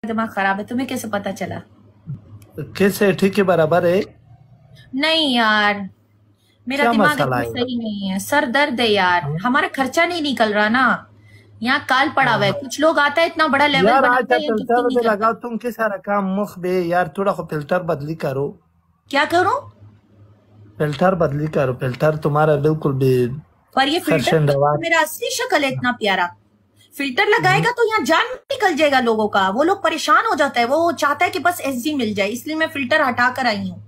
दिमाग खराब है, तुम्हें कैसे पता चला? कैसे ठीक के बराबर है? नहीं यार, मेरा क्या दिमाग मसाला एकदम है? सही नहीं है, सर दर्द है यार, हमारा खर्चा नहीं निकल रहा ना। यहाँ काल पड़ा हुआ है, हाँ। कुछ लोग आता है इतना बड़ा लेवल यार आज बनाता है, या गिफ्ट फिल्टर नहीं भी करता। लगाओ तुम के सारा काम मुख बे यार, थोड़ा को फिल्टर बदली करो। क्या करूं? फिल्टर बदली करो, फिल्टर तुम्हारा बिल्कुल भी पर ये फिल्टर खर्शन तो दवार। मेरा असली शक्ल है, इतना प्यारा। फिल्टर लगाएगा तो यहाँ जान निकल जाएगा लोगों का, वो लोग परेशान हो जाता है, वो चाहता है कि बस एसजी मिल जाए, इसलिए मैं फिल्टर हटा कर आई हूँ।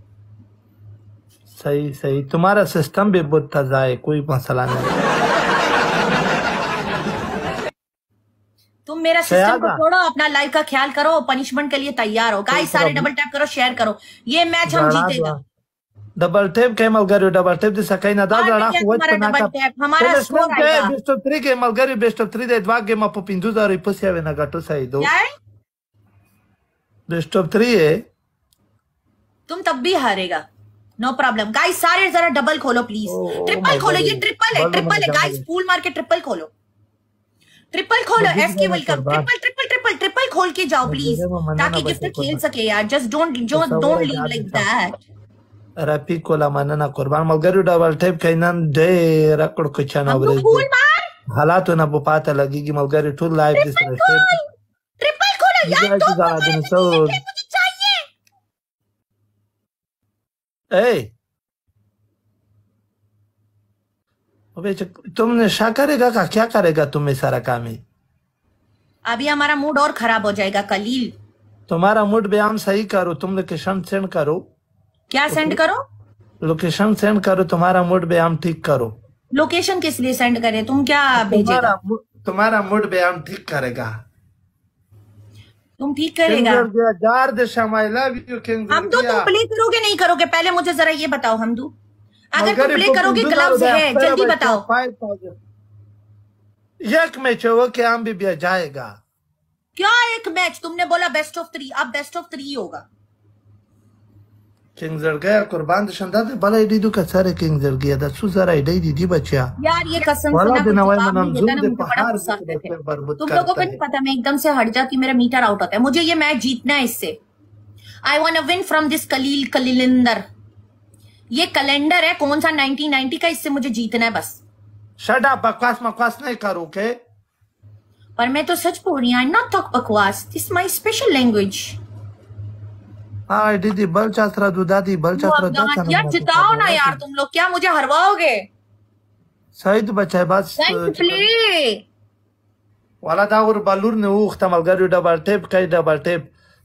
सही सही, तुम्हारा सिस्टम भी बहुत ताजा है, कोई मसला नहीं। तुम मेरा सिस्टम को सयागा छोड़ो, अपना लाइफ का ख्याल करो, पनिशमेंट के लिए तैयार हो गाइस, सारे डबल टैप करो, शेयर करो, ये मैच हम गड़ा जीतेगा। डबल टेप के मलगरी डबल टेप दिसा कहीं ना आ दादा नहीं राख गया वच तुम्हारा पना डबल का टैप, हमारा स्कोर पेनिशमेंट के आएगा। बेस्ट ऑफ 3 के मलगरी बेस्ट ऑफ 3 दे dva गेम अप पिंदु दारी पुसिया वेना गटो सही दो क्या है? बेस्ट ऑफ 3 है। तुम तब भी हारेगा, नो प्रॉब्लम गाइस, सारे जरा डबल खोलो प्लीज, ओ ट्रिपल माय खोलो, गॉड, ये ट्रिपल है, बल्लो ट्रिपल मन है जाना गाइस, दे फूल मार के ट्रिपल खोलो, ट्रिपल खोलो, बगीच एसके में वेलकम, कुर्बान ट्रिपल ट्रिपल ट्रिपल ट्रिपल खोल के जाओ प्लीज, बगीचे में मन्ना ना ताकि गिफ्ट बचे खेल कुर्बान सके यार, जस्ट डोंट तसवर लीव जाद लाइक था दैट। रपी कोला मन्ना ना कुर्बान मलगरी डबल टेप कहीं दे रकड़ कुछ ना हम तो अवरेज दे फूल मार, हालात ना बुपाता लगेगी मलगरी टू लाइव दिस ट्रिपल रहे खोल, ट्रिपल खोलो ये यार, गाइस दो फूल जरा मारे दिन तो सो तीन हिट है, मुझे चाहिए। ए अबे तुम नशा करेगा का क्या करेगा तुम्हें सारा काम ही अभी हमारा मूड और खराब हो जाएगा कलील। तुम्हारा मूड व्यायाम सही करो, तुम लोकेशन सेंड करो। क्या सेंड करो? लोकेशन सेंड करो, तुम्हारा मूड व्यायाम ठीक करो। लोकेशन किस लिए सेंड करें, तुम क्या भेजेगा? तुम्हारा तुम्हारा मूड व्यायाम ठीक करेगा। तुम ठीक करेगा? किंग गया जार दिशा आई लव यू किंग हमदू, तुम गया प्ले करोगे नहीं करोगे, पहले मुझे जरा ये बताओ हमदू, अगर तुम मलगरी प्ले करोगे, पुपिन दुदारो ग्लव्स दे है, तेरा जल्दी बच्चा बताओ। 5000 एक मैच हो के हम भी जाएगा। क्या एक मैच? तुमने बोला बेस्ट ऑफ 3, अब बेस्ट ऑफ 3 होगा। किंग गया कुर्बान दशंदा दे भले डी दु का सारे किंग गया दा सुजरा डी दी बच्चा यार ये कसम से वाला ना, कोई दिन वही जवाब नहीं मनम देता जुम ना, दे मुझे बड़ा पहाड़ गुस्सा के आते थे। बरबुद तुम लोगों को करता नहीं है। पता, मैं एकदम से हट जाती, मेरा मीटर आउट होता है, मुझे ये मैच जीतना है इससे। I want to win from this कलिलिंदर, ये कैलेंडर है कौन सा 1990 का, इससे मुझे जीतना है बस। शट अप, बकवास मकवास नहीं करो के। पर मैं तो सच बोल रही हूँ, नॉट टॉक बकवास, दिस माय स्पेशल लैंग्वेज। हाँ दीदी बल चात्रा दुदादी बल चात्रा दाता यार जिताओ ना यार, तुम लोग क्या मुझे हरवाओगे? सही तो बच्चा है बस प्ले वाला दावर बालूर ने उखता मलगरी डबल टेप कई डबल टेप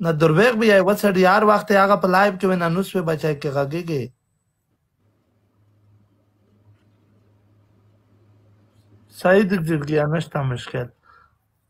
न दुर्वेग भी है वसड यार वक्त आगा पर लाइव के ना नुस पे बचाए के गगेगे सही दिख गया नष्टा मुश्किल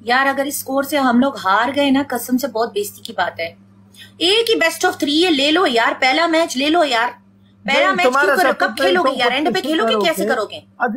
यार अगर इस स्कोर से हम लोग हार गए ना, कसम से बहुत बेइज्जती की बात है. एक ही बेस्ट ऑफ 3 है, ले लो यार, पहला मैच ले लो यार. पहला मैच क्यों करो, कब खेलोगे यार, एंड पे खेलोगे, कैसे करोगे? अब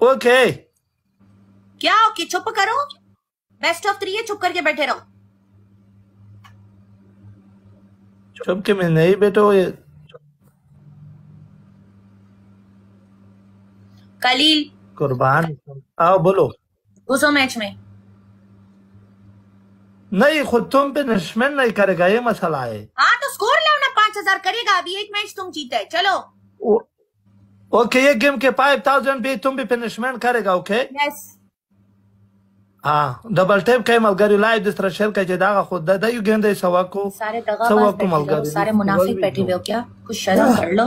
ओके क्या ओके, चुप करो, बेस्ट ऑफ 3 है, चुप करके बैठे रहो. चुप के मैं नहीं बैठो कलील कुर्बान। आओ बोलो। घुसो मैच में। नहीं, खुद तुम पनिशमेंट नहीं करेगा, ये मसला है। हाँ तो स्कोर लो ना, 5000 करेगा। अभी एक मैच तुम जीते, चलो। ओके, ये गेम के 5000 भी तुम भी पनिशमेंट करेगा। Okay yes. हाँ, डबल टैप कई मलगरी लाइव जिस तरह शेयर का दागा खुद दा यू गेंदे सवा को सारे दगाबाज बैठे हो, सारे मुनाफिक बैठे हुए हो क्या? कुछ शर्म कर लो।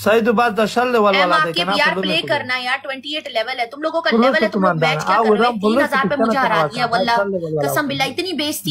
सही तो बात दशल वाला वाला देखना यार प्ले करना यार। 28 लेवल है तुम लोगों का, लेवल है तुम लोग मैच क्या कर रहे हो? 3000 पे मुझे हरा दिया वल्लाह कसम बिल्लाह, इतनी बेइज्जती।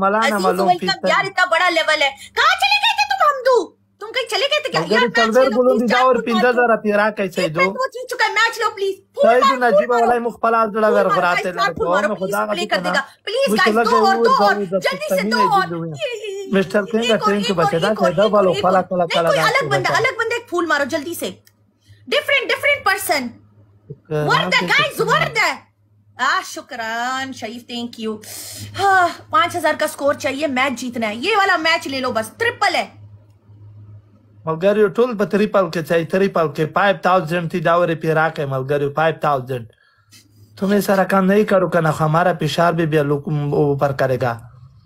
मलाना मालूम यार इतना बड़ा लेवल है। कहाँ चले गए थे तुम हमदू? तुम कहीं चले गए थे क्या यार? तलदर बुलंदी दावर पिंदा जरा पिरा कैसे दो वो जीत चुका है मैच। Low please. सही नजीब वाला मुखपला जड़ा वर घराते लगे तो मैं खुदा का प्ले कर देगा प्लीज गाइस। दो और जल्दी से दो और। मिस्टर किंग का ट्रेन के बचेदा सेदा वालो फला कला कला अलग बंदा एक फूल मारो जल्दी से। Different person. वर्दा गाइस, वर्दा। शुक्रान शरीफ, थैंक यू। 5000 का स्कोर चाहिए, मैच जीतना है। ये वाला मैच ले लो बस, ट्रिपल है। मलगरियो टोल पर ट्रिपल के चाहिए, ट्रिपल के 5000 थी दावरे पिरा के मलगरियो 5000। तुम्हें सारा काम नहीं करो ना, हमारा पिशार भी ऊपर करेगा।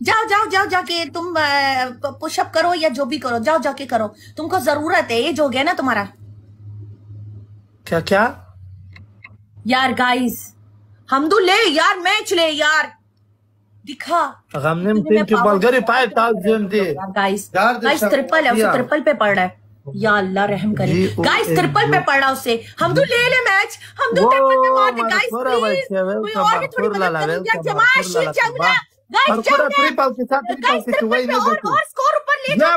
जाओ जाके तुम पुशअप करो या जो भी करो, जाओ जाके करो, तुमको जरूरत है। एज हो गया ना तुम्हारा। क्या यार गाइस, हमदू ले यार, मैच ले यार, दिखा। हमने मलगरी 5000 दे गाइस ट्रिपल है, उसे ट्रिपल पे पड़ रहा है। या अल्लाह रहम करे गाइस, ट्रिपल पे पड़ रहा है उसे। हमदू ले मैच, हमदू ट्रिपल पे मार दे गाइस प्लीज। कोई और भी थोड़ी मदद करो या जमाशिल जंगला गाइस, ट्रिपल के साथ ट्रिपल से तो वही नहीं देखो और स्कोर ऊपर ले जाओ।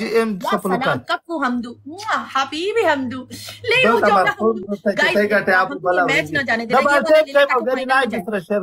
GM सब लोग का कप्पू हमदू हबीबी हमदू ले हो जाओ ना गाइस। मैच ना जाने दे मलगरी लाइव दूसरा शेयर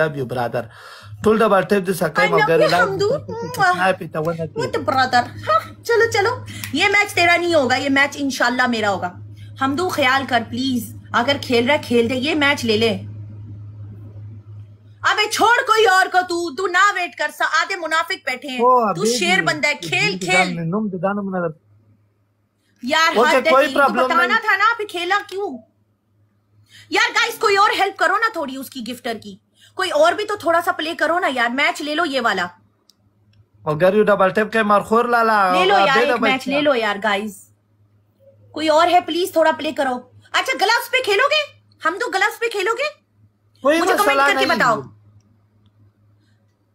love you brother टोल डबल टेप दे सकाई मलगरी लाइव हैप्पी तो वन विद ब्रदर। चलो ये मैच तेरा नहीं होगा, ये मैच इंशाल्लाह मेरा होगा। हमदू ख्याल कर प्लीज, अगर खेल रहा खेल दे, ये मैच ले ले। अबे छोड़ कोई और को, तू ना वेट कर। आधे मुनाफिक बैठे हैं, तू शेर बंदा है। खेल यार कोई बताना था ना, फिर खेला क्यों यार? गाइस कोई और हेल्प करो ना थोड़ी उसकी गिफ्टर की, कोई और भी तो थोड़ा सा प्ले करो ना यार। मैच ले लो ये वाला, डबल टैप के मरखोर लाला ले लो यार, एक मैच ले लो यार गाइस। कोई और है प्लीज, थोड़ा प्ले करो। अच्छा ग्लव्स पे खेलोगे? हम तो ग्लव्स पे खेलोगे? मुझे कमेंट करके बताओ।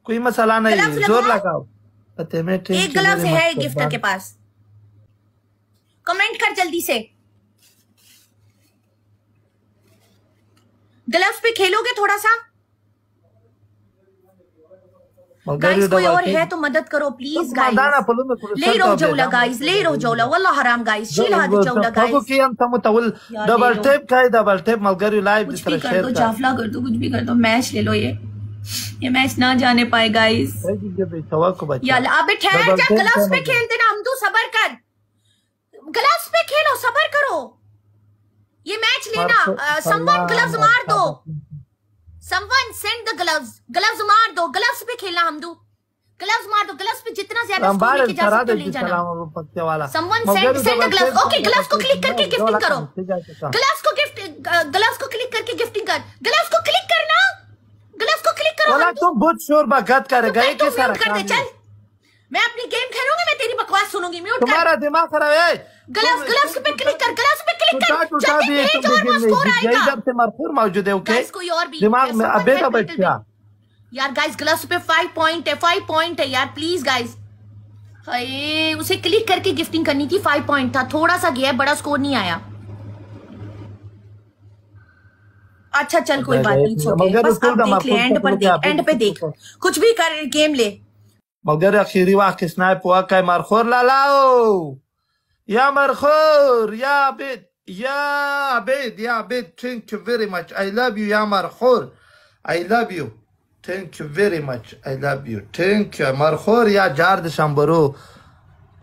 कोई मसला नहीं, जोर लगाओ। एक ग्लव्स है गिफ्टर के पास, कमेंट कर जल्दी से। ग्लव्स पे खेलोगे थोड़ा सा? गाइस कोई और है तो मदद करो प्लीज गाइस। ले रो जौला गाइस, ले रो जौला वल्लाह हराम गाइस। शील हाथ जौला गाइस। डबल टैप का डबल टैप मलगरी लाइव कुछ भी कर दो, जाफला कर दो, कुछ भी कर दो, मैच ले लो। ये मैच ना जाने पाए गाइस। यार अबे ठहर जा, ग्लव्स पे खेलते ना हम। तू सबर कर, ग्लव्स पे खेलो, सबर करो। ये मैच लेना। समवन ग्लव्स मार दो, समवन सेंड द ग्लव्स मार दो। ग्लव्स पे खेलना हमदू, ग्लव्स मार दो। ग्लव्स पे जितना ज्यादा स्कोर लेके जा सकते हो ले जाना। Someone send the gloves. Okay gloves को क्लिक करके गिफ्टिंग करो। ग्लव्स को क्लिक करके गिफ्टिंग कर। ग्लव्स को क्लिक करना, ग्लव्स को क्लिक करो। तुम बहुत शोर बकवास करेगा। ये कैसा कर दे चल, मैं अपनी गेम खेलूंगी, मैं तेरी बकवास सुनूंगी। म्यूट कर। तुम्हारा दिमाग खराब है। ग्लव्स पे क्लिक कर, ग्लव्स पे क्लिक कर। इधर से मरखूर मौजूद है। ओके कोई और भी दिमाग में अबे का बच्चा यार। गाइस ग्लव्स पे 5 पॉइंट है, 5 पॉइंट है यार प्लीज गाइस। हाय उसे क्लिक करके गिफ्टिंग करनी थी, 5 पॉइंट था, थोड़ा सा गया, बड़ा स्कोर नहीं आया। अच्छा चल कोई बात नहीं, बस आप देख ले, एंड पर देख, एंड पे देख, कुछ भी कर गेम ले. मगर आखिरी वाक़ स्नाइप हुआ का मरखोर लालाओ या मरखोर या आबिद या Abid thank you very much, I love you या मरखोर, I love you, thank you very much, I love you, thank you मरखोर या जार द शंबरो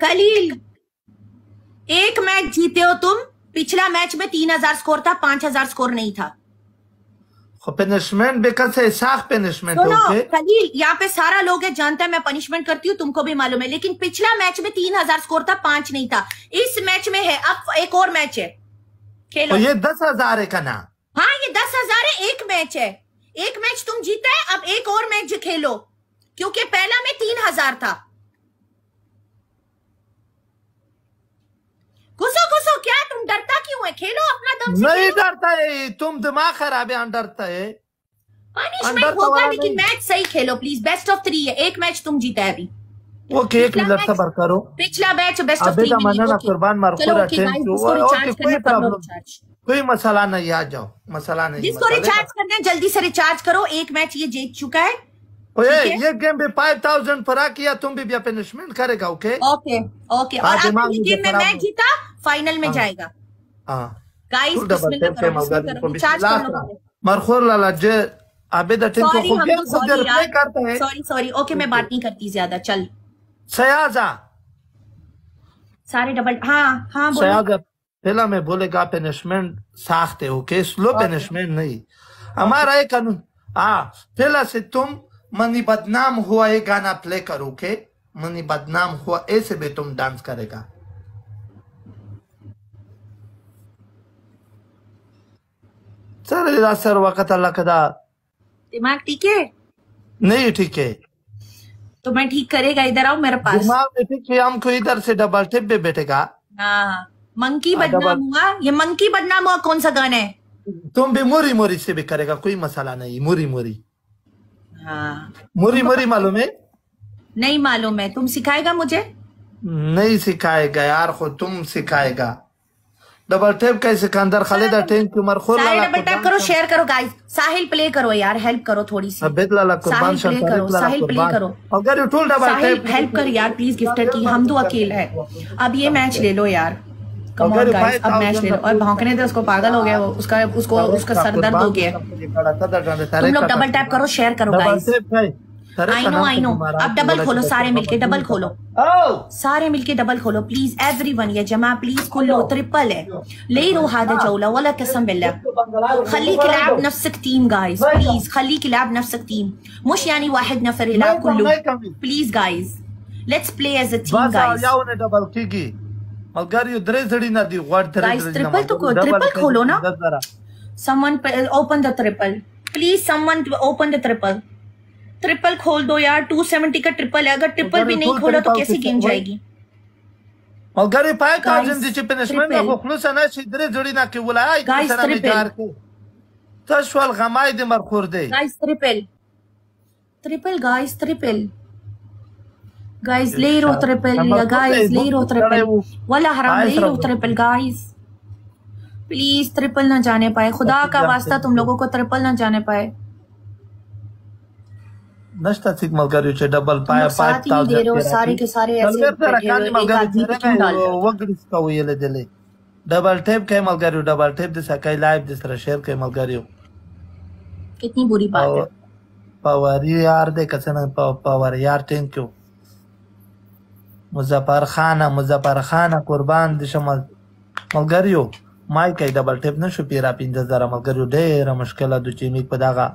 खलील एक मैच जीते हो तुम, पिछला मैच में 3000 स्कोर था, 5000 स्कोर नहीं था. पनिशमेंट बेकसे साख पनिशमेंट ओके खलील, यहाँ पे सारा लोग है जानता है मैं पनिशमेंट करती हूँ, तुमको भी मालूम है, लेकिन पिछला मैच में 3000 स्कोर था, 5 नहीं था. इस मैच में है, अब एक और मैच है, खेलो. तो ये 10,000 है का ना? हाँ ये 10,000 है, एक मैच है, एक मैच तुम जीता है, अब एक और मैच खेलो, क्योंकि पहला में 3000 था. घुसो क्या तुम डरता क्यों है, खेलो अपना दम से. नहीं डरता है, तुम दिमाग खराब है, डरता है. पनिशमेंट होगा लेकिन मैच सही खेलो प्लीज. बेस्ट ऑफ 3 है, एक मैच तुम जीता है अभी. ओके एक मिनट सब्र करो, पिछला मैच बेस्ट ऑफ 3 में कुर्बान मारखोरा कोई मसला नहीं, आ जाओ, मसला नहीं. जिसको रिचार्ज करना है जल्दी से रिचार्ज करो, एक मैच ये जीत चुका है. ये गेम भी 5000 पर आ किया, तुम भी पनिशमेंट करेगा. Okay okay okay. और अगली गेम में मैं जीता, फाइनल में जाएगा. गाइस बिस्मिल्लाह करो, रिचार्ज करो. मरखोर लाला जे आबिद टीम को खुद रिप्लाई करता है. सॉरी ओके मैं बात नहीं करती ज्यादा. चल सयाजा सारे डबल. हाँ सयाजा पहला में बोलेगा पनिशमेंट साख्ते. ओके स्लो पनिशमेंट नहीं, हमारा एक कानून. पहला से तुम मनी बदनाम हुआ ये गाना प्ले करो. ओके मनी बदनाम हुआ ऐसे भी तुम डांस करेगा. सर वक्त अल्लाह कदा दिमाग ठीक है? नहीं ठीक है तो मैं ठीक करेगा, इधर आओ मेरे पास. दिमाग ठीक है, हमको इधर से डबल टिप पे बैठेगा. मंकी बदनाम हुआ, ये मंकी बदनाम हुआ कौन सा गाना है? तुम भी मोरी मोरी से भी करेगा, कोई मसला नहीं. मोरी मोरी मोरी मोरी मालूम है? नहीं मालूम है, तुम सिखाएगा मुझे? नहीं सिखाएगा यार, खुद तुम सिखाएगा. डबल टैप कैसे अंदर खालिदा टेंक की मरखोर लाला डबल टैप करो, शेयर करो गाइस. साहिल प्ले करो यार, हेल्प करो थोड़ी सी. अबेद लाला कुर्बान साहिल प्ले करो, साहिल प्ले करो. अगर you tool double tap help कर यार प्लीज. गिफ्टर की हम तो अकेला है. अब ये मैच ले लो यार, कम ऑन गाइस, अब मैच ले लो. और भौंकने दे उसको, पागल हो गया वो, उसका सर दर्द हो गया. तुम लोग डबल टैप करो, शेयर करो गाइस. I know. अब डबल खोलो सारे मिलके, डबल खोलो सारे मिलके, डबल खोलो प्लीज एवरीवन. या जमा प्लीज खोलो, ट्रिपल है. ले रो हादा जौला वला कसम बिल्लाह. खली किलाब नफ्सक टीम गाइस, प्लीज खली किलाब नफ्सक टीम, मुश यानी वाहिद नफर इलाब कुल्लू. Please guys let's play as a team guys. Double कीगी मगर यू ड्रेस जड़ी ना दी व्हाट गाइस. ट्रिपल तो ट्रिपल खोलो ना. Someone open the triple please, someone open the triple. Triple खोल दो यार, 270 का ट्रिपल है. अगर ट्रिपल भी नहीं खोला तो कैसी गेम जाएगी? मगर 5000 दी पनिशमेंट को खुलस ना सिदरे जड़ी ना के बोला आई तरह में जार के तशवल गमाई दे मरखोर दे. Guys triple guys, triple guys, ले रो ट्रिपल या गाइस, ले रो ट्रिपल वाला हराम, ले रो ट्रिपल गाइस. प्लीज ट्रिपल ना जाने पाए, खुदा का वास्ता तुम लोगों को ट्रिपल ना जाने पाए. नष्टा सिग्नल करियो छे डबल पाया 5000 दे रहे सारे के सारे ऐसे बैठे हुए, एक आदमी पे क्यों डाल रहे हो? वगड़िस का वो ये ले दे. डबल टैप कैमल करियो, डबल टैप दे सकाई लाइव जिस तरह शेयर कैमल करियो. कितनी बुरी बात है. पावर यार दे कसना पावर यार. थैंक यू मुजफ्फर खाना कुर्बान दे शमल मलगरियो. माई कई डबल टैप न शुपिरा 5000 मलगरियो ढेर मुश्किल दु चीमी पदागा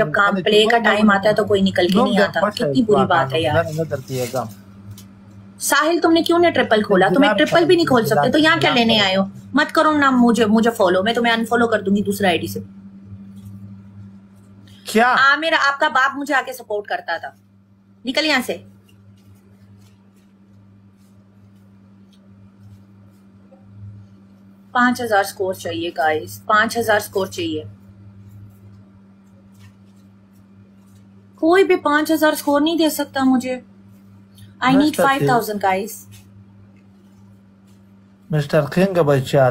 जब काम प्ले का टाइम आता है तो कोई निकल के नहीं आता. कितनी बुरी बात है यार. साहिल तुमने क्यों नहीं ट्रिपल खोला? तुम एक ट्रिपल भी नहीं खोल सकते तो यहाँ क्या लेने आए हो? मत करो ना मुझे फॉलो, मैं तुम्हें अनफॉलो कर दूंगी दूसरा आईडी से. क्या मेरा आपका बाप मुझे आके सपोर्ट करता था. निकल यहाँ से. 5000 स्कोर चाहिए गाइस, 5000 स्कोर चाहिए। कोई भी 5000 स्कोर नहीं दे सकता मुझे। I need 5000 guys. Mister king बच्चा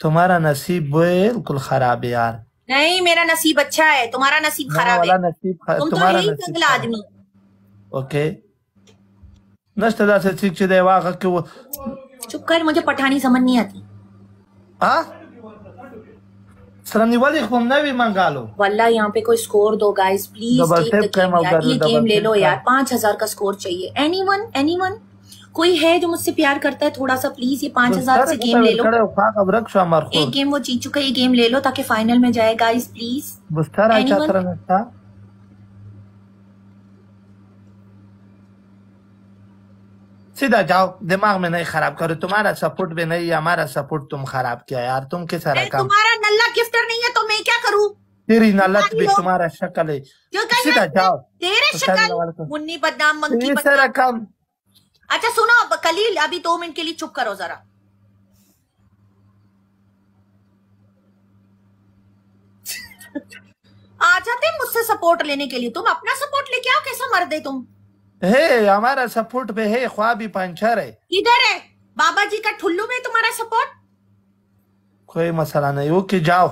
तुम्हारा नसीब बिल्कुल खराब है यार। नहीं मेरा नसीब अच्छा है, तुम्हारा नसीब खराब है। तुम तो यही जंगल आदमी। ओके नष्ट दा से ठीक छे वागा के वो चुप कर, मुझे पठानी समझ नहीं आती। हां सरनी वाली हम नहीं मंगा लो वल्ला। यहाँ पे कोई स्कोर दो गाइस प्लीज। ये गेम ले लो यार, 5000 का स्कोर चाहिए। एनीवन कोई है जो मुझसे प्यार करता है थोड़ा सा, प्लीज ये 5000 से गेम ले लो। एक गेम वो जीत चुका है, ये गेम ले लो ताकि फाइनल में जाए गाइस प्लीज। सीधा जाओ, दिमाग में नहीं खराब करो। तुम्हारा सपोर्ट भी नहीं, हमारा सपोर्ट तुम खराब किया यार। तुम किस तरह का तुम्हारा नल्ला गिफ्टर नहीं है तो मैं क्या करूँ? तेरी नल्लत भी तुम्हारा शक्ल है। सीधा जाओ, तेरे शक्ल मुन्नी बदनाम मंकी बदनाम। अच्छा सुनो कलील, अभी 2 मिनट के लिए चुप करो जरा। आ जाते मुझसे सपोर्ट लेने के लिए, तुम अपना सपोर्ट लेके आओ। कैसा मर्द है तुम? हे हमारा सपोर्ट पे है, ख्वाब ही पंचर है। इधर है बाबा जी का ठुल्लू में तुम्हारा सपोर्ट। कोई मसला नहीं, ओके जाओ।